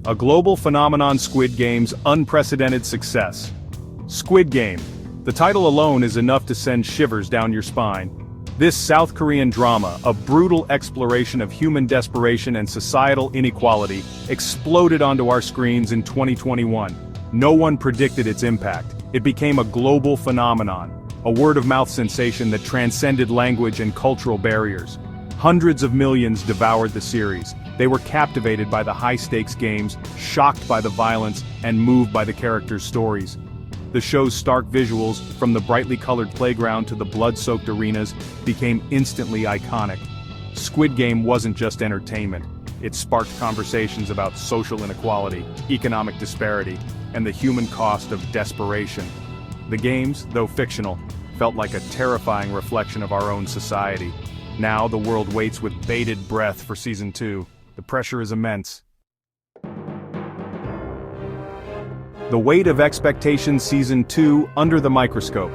A global phenomenon. Squid Game's unprecedented success. Squid Game. The title alone is enough to send shivers down your spine. This South Korean drama, a brutal exploration of human desperation and societal inequality, exploded onto our screens in 2021. No one predicted its impact. It became a global phenomenon, a word-of-mouth sensation that transcended language and cultural barriers. Hundreds of millions devoured the series. They were captivated by the high-stakes games, shocked by the violence, and moved by the characters' stories. The show's stark visuals, from the brightly colored playground to the blood-soaked arenas, became instantly iconic. Squid Game wasn't just entertainment. It sparked conversations about social inequality, economic disparity, and the human cost of desperation. The games, though fictional, felt like a terrifying reflection of our own society. Now the world waits with bated breath for Season 2. The pressure is immense. The weight of expectations. Season 2, under the microscope.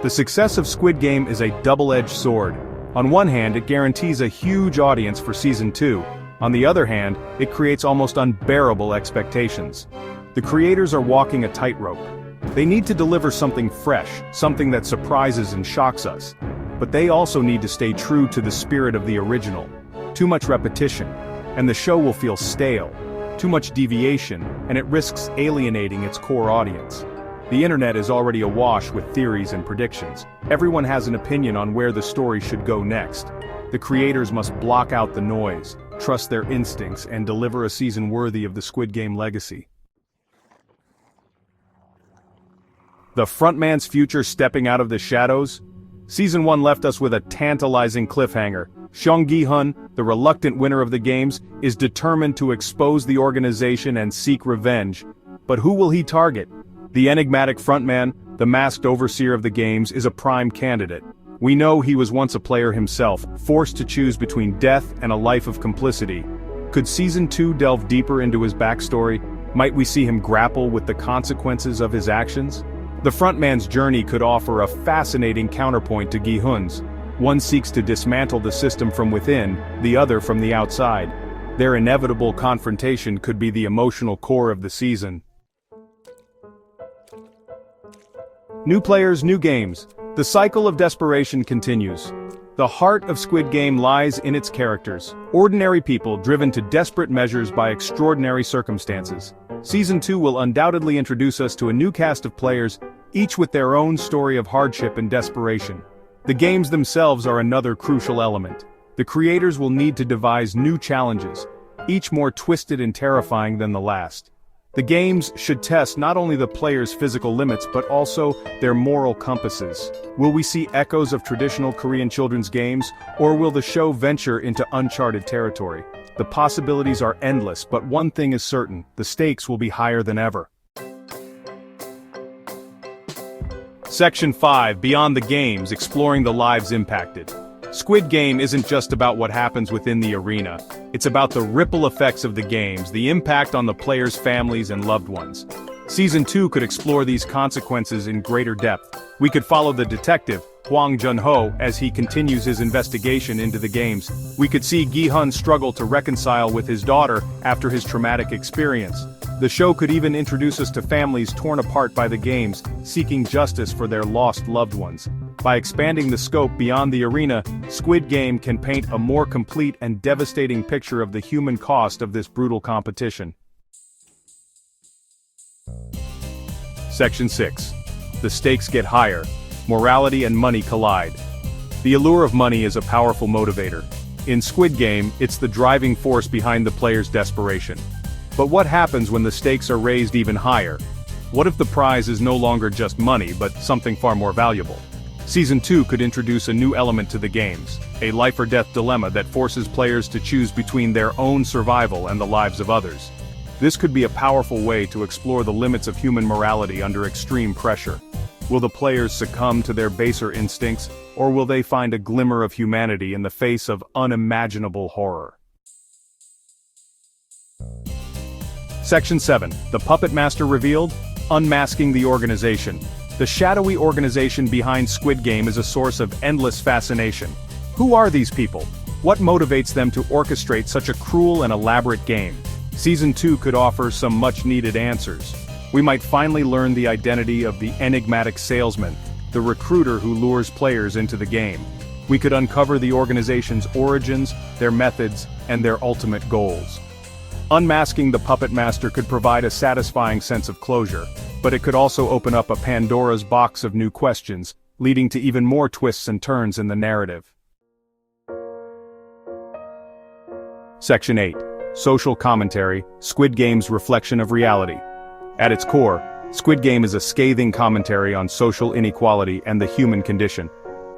The success of Squid Game is a double-edged sword. On one hand, it guarantees a huge audience for Season 2. On the other hand, it creates almost unbearable expectations. The creators are walking a tightrope. They need to deliver something fresh, something that surprises and shocks us. But they also need to stay true to the spirit of the original. Too much repetition, and the show will feel stale. Too much deviation, and it risks alienating its core audience. The internet is already awash with theories and predictions. Everyone has an opinion on where the story should go next. The creators must block out the noise, trust their instincts, and deliver a season worthy of the Squid Game legacy. The frontman's future. Stepping out of the shadows. Season 1 left us with a tantalizing cliffhanger. Song Gi-hun, the reluctant winner of the games, is determined to expose the organization and seek revenge. But who will he target? The enigmatic frontman, the masked overseer of the games, is a prime candidate. We know he was once a player himself, forced to choose between death and a life of complicity. Could Season 2 delve deeper into his backstory? Might we see him grapple with the consequences of his actions? The frontman's journey could offer a fascinating counterpoint to Gi-hun's. One seeks to dismantle the system from within, the other from the outside. Their inevitable confrontation could be the emotional core of the season. New players, new games. The cycle of desperation continues. The heart of Squid Game lies in its characters, ordinary people driven to desperate measures by extraordinary circumstances. Season 2 will undoubtedly introduce us to a new cast of players, each with their own story of hardship and desperation. The games themselves are another crucial element. The creators will need to devise new challenges, each more twisted and terrifying than the last. The games should test not only the players' physical limits but also their moral compasses. Will we see echoes of traditional Korean children's games, or will the show venture into uncharted territory? The possibilities are endless, but one thing is certain: the stakes will be higher than ever. Section 5, Beyond the Games, exploring the lives impacted. Squid Game isn't just about what happens within the arena. It's about the ripple effects of the games, the impact on the players' families and loved ones. Season 2 could explore these consequences in greater depth. We could follow the detective, Hwang Jun-ho, as he continues his investigation into the games. We could see Gi-hun struggle to reconcile with his daughter after his traumatic experience. The show could even introduce us to families torn apart by the games, seeking justice for their lost loved ones. By expanding the scope beyond the arena, Squid Game can paint a more complete and devastating picture of the human cost of this brutal competition. Section 6. The stakes get higher. Morality and money collide. The allure of money is a powerful motivator. In Squid Game, it's the driving force behind the player's desperation. But what happens when the stakes are raised even higher? What if the prize is no longer just money, but something far more valuable? Season 2 could introduce a new element to the games, a life-or-death dilemma that forces players to choose between their own survival and the lives of others. This could be a powerful way to explore the limits of human morality under extreme pressure. Will the players succumb to their baser instincts, or will they find a glimmer of humanity in the face of unimaginable horror? Section 7. The Puppet Master revealed? Unmasking the organization. The shadowy organization behind Squid Game is a source of endless fascination. Who are these people? What motivates them to orchestrate such a cruel and elaborate game? Season 2 could offer some much-needed answers. We might finally learn the identity of the enigmatic salesman, the recruiter who lures players into the game. We could uncover the organization's origins, their methods, and their ultimate goals. Unmasking the puppet master could provide a satisfying sense of closure, but it could also open up a Pandora's box of new questions, leading to even more twists and turns in the narrative. Section 8. Social Commentary, Squid Game's Reflection of Reality. At its core, Squid Game is a scathing commentary on social inequality and the human condition.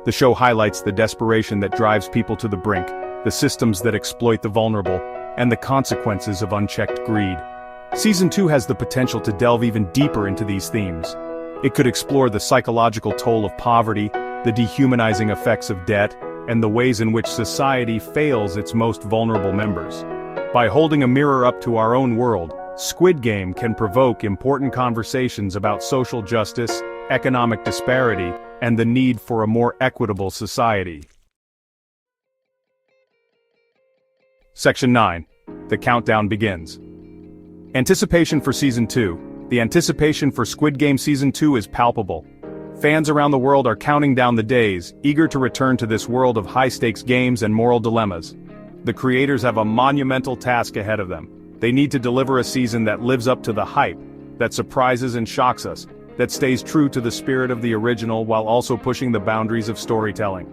The show highlights the desperation that drives people to the brink, the systems that exploit the vulnerable, and the consequences of unchecked greed. Season 2 has the potential to delve even deeper into these themes. It could explore the psychological toll of poverty, the dehumanizing effects of debt, and the ways in which society fails its most vulnerable members. By holding a mirror up to our own world, Squid Game can provoke important conversations about social justice, economic disparity, and the need for a more equitable society. Section 9. The countdown begins. Anticipation for Season 2. The anticipation for Squid Game Season 2 is palpable. Fans around the world are counting down the days, eager to return to this world of high-stakes games and moral dilemmas. The creators have a monumental task ahead of them. They need to deliver a season that lives up to the hype, that surprises and shocks us, that stays true to the spirit of the original while also pushing the boundaries of storytelling.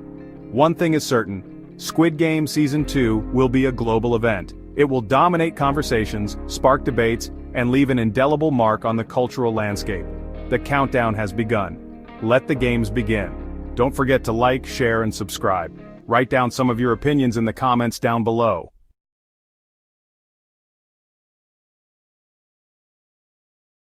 One thing is certain, Squid Game Season 2 will be a global event. It will dominate conversations, spark debates, and leave an indelible mark on the cultural landscape. The countdown has begun. Let the games begin. Don't forget to like, share, and subscribe. Write down some of your opinions in the comments down below.